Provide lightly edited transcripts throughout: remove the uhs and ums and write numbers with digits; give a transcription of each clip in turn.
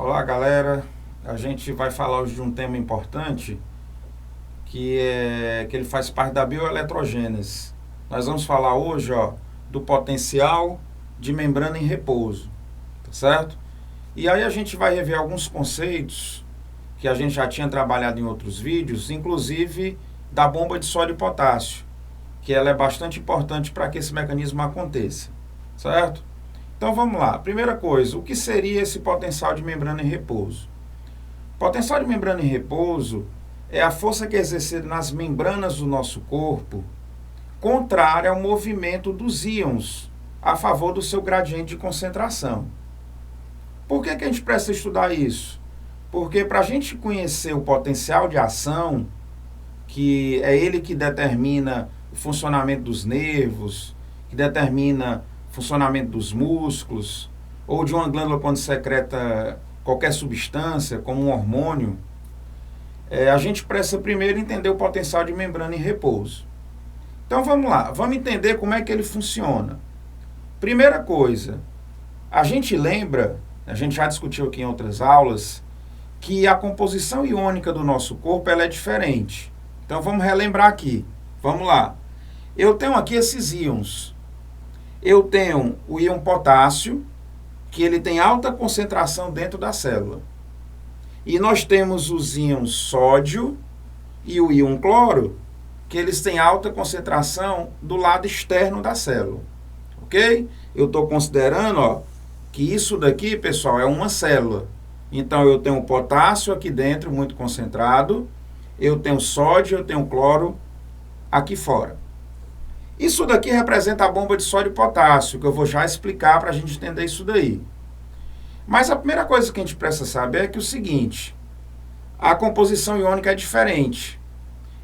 Olá, galera. A gente vai falar hoje de um tema importante que ele faz parte da bioeletrogênese. Nós vamos falar hoje, do potencial de membrana em repouso, tá certo? E aí a gente vai rever alguns conceitos que a gente já tinha trabalhado em outros vídeos, inclusive da bomba de sódio e potássio, que ela é bastante importante para que esse mecanismo aconteça, certo? Então vamos lá. Primeira coisa, o que seria esse potencial de membrana em repouso? Potencial de membrana em repouso é a força que é exercida nas membranas do nosso corpo, contrária ao movimento dos íons, a favor do seu gradiente de concentração. Por que a gente precisa estudar isso? Porque para a gente conhecer o potencial de ação, que é ele que determina o funcionamento dos nervos, que determina o funcionamento dos músculos, ou de uma glândula quando secreta qualquer substância, como um hormônio, a gente precisa primeiro entender o potencial de membrana em repouso. Então vamos lá, vamos entender como é que ele funciona. Primeira coisa, a gente lembra, a gente já discutiu aqui em outras aulas, que a composição iônica do nosso corpo ela é diferente. Então vamos relembrar aqui. Vamos lá. Eu tenho aqui esses íons. Eu tenho o íon potássio, que ele tem alta concentração dentro da célula. E nós temos os íons sódio e o íon cloro, que eles têm alta concentração do lado externo da célula. Ok? Eu estou considerando que isso daqui, pessoal, é uma célula. Então eu tenho o potássio aqui dentro, muito concentrado. Eu tenho sódio, eu tenho cloro aqui fora. Isso daqui representa a bomba de sódio e potássio, que eu vou já explicar para a gente entender isso daí. Mas a primeira coisa que a gente precisa saber é que o seguinte, a composição iônica é diferente.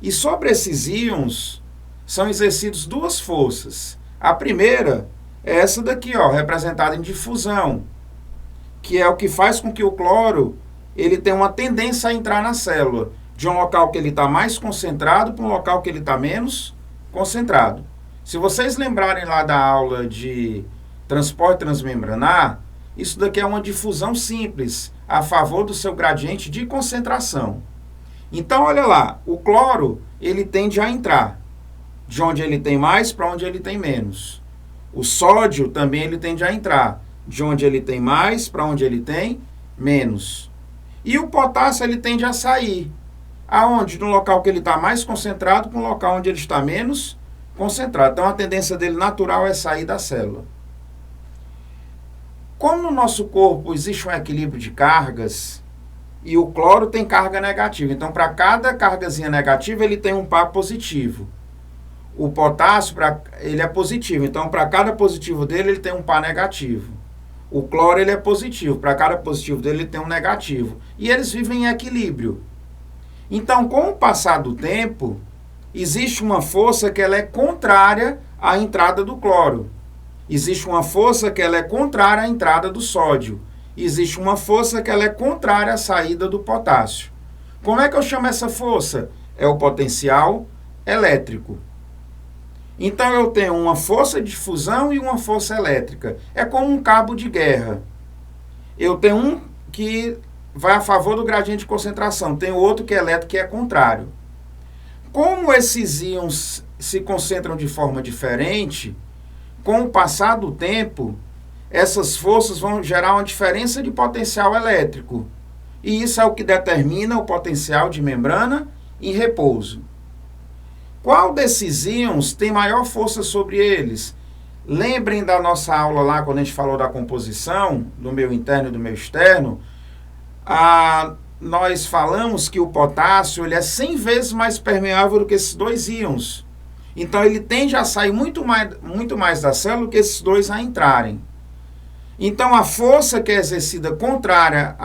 E sobre esses íons são exercidas duas forças. A primeira é essa daqui, representada em difusão, que é o que faz com que o cloro ele tenha uma tendência a entrar na célula, de um local que ele está mais concentrado para um local que ele está menos concentrado. Se vocês lembrarem lá da aula de transporte transmembranar, isso daqui é uma difusão simples, a favor do seu gradiente de concentração. Então, olha lá, o cloro, ele tende a entrar, de onde ele tem mais para onde ele tem menos. O sódio também ele tende a entrar, de onde ele tem mais para onde ele tem menos. E o potássio, ele tende a sair, aonde? No local que ele está mais concentrado para o local onde ele está menos concentrado. Então, a tendência dele natural é sair da célula. Como no nosso corpo existe um equilíbrio de cargas, e o cloro tem carga negativa, então para cada cargazinha negativa ele tem um par positivo. O potássio ele é positivo, então para cada positivo dele ele tem um par negativo. O cloro ele é positivo, para cada positivo dele ele tem um negativo. E eles vivem em equilíbrio. Então, com o passar do tempo, existe uma força que ela é contrária à entrada do cloro. Existe uma força que ela é contrária à entrada do sódio. Existe uma força que ela é contrária à saída do potássio. Como é que eu chamo essa força? É o potencial elétrico. Então eu tenho uma força de difusão e uma força elétrica. É como um cabo de guerra. Eu tenho um que vai a favor do gradiente de concentração, tem outro que é elétrico, que é contrário. Como esses íons se concentram de forma diferente, com o passar do tempo, essas forças vão gerar uma diferença de potencial elétrico. E isso é o que determina o potencial de membrana em repouso. Qual desses íons tem maior força sobre eles? Lembrem da nossa aula lá, quando a gente falou da composição, do meio interno e do meio externo, nós falamos que o potássio ele é 100 vezes mais permeável do que esses dois íons. Então, ele tende a sair muito mais da célula do que esses dois a entrarem. Então, a força que é exercida contrária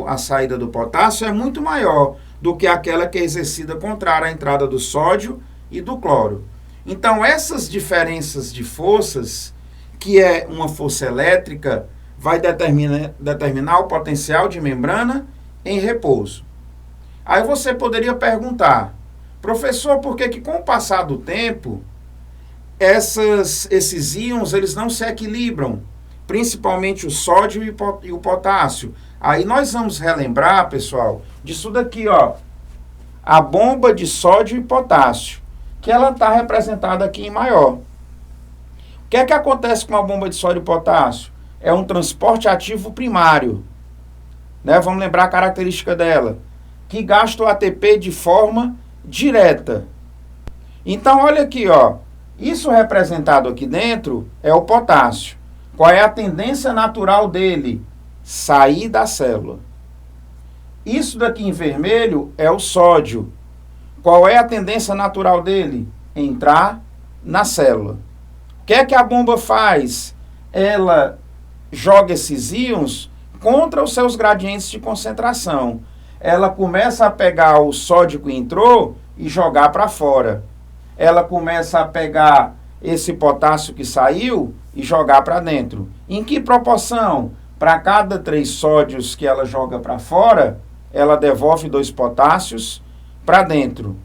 à saída do potássio é muito maior do que aquela que é exercida contrária à entrada do sódio e do cloro. Então, essas diferenças de forças, que é uma força elétrica, vai determinar o potencial de membrana em repouso. Aí você poderia perguntar, professor, por que com o passar do tempo, esses íons eles não se equilibram? principalmente o sódio e o potássio. Aí nós vamos relembrar, pessoal, disso daqui, ó, a bomba de sódio e potássio, que ela está representada aqui em maior. O que é que acontece com a bomba de sódio e potássio? É um transporte ativo primário, né? Vamos lembrar a característica dela, que gasta o ATP de forma direta. Então, olha aqui, ó, isso representado aqui dentro é o potássio. Qual é a tendência natural dele? Sair da célula. Isso daqui em vermelho é o sódio. Qual é a tendência natural dele? Entrar na célula. O que é que a bomba faz? Ela joga esses íons contra os seus gradientes de concentração. Ela começa a pegar o sódio que entrou e jogar para fora. Ela começa a pegar esse potássio que saiu e jogar para dentro. Em que proporção? Para cada 3 sódios que ela joga para fora, ela devolve 2 potássios para dentro.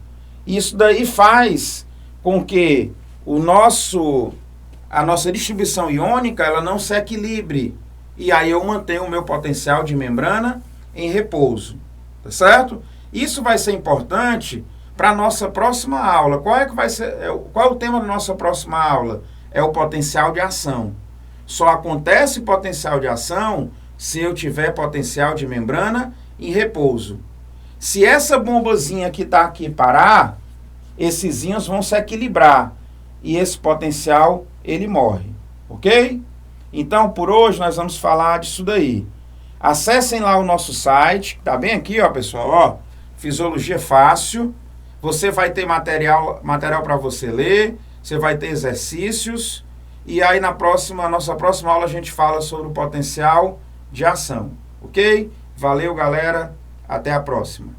Isso daí faz com que a nossa distribuição iônica ela não se equilibre. E aí eu mantenho o meu potencial de membrana em repouso. Tá certo? Isso vai ser importante para a nossa próxima aula. Qual é o tema da nossa próxima aula? É o potencial de ação. Só acontece potencial de ação se eu tiver potencial de membrana em repouso. Se essa bombazinha que está aqui parar, esses íons vão se equilibrar e esse potencial ele morre, ok? Então, por hoje nós vamos falar disso daí. Acessem lá o nosso site, tá bem aqui, ó, pessoal, ó, Fisiologia Fácil. Você vai ter material para você ler, você vai ter exercícios, e aí nossa próxima aula a gente fala sobre o potencial de ação, ok? Valeu, galera, até a próxima.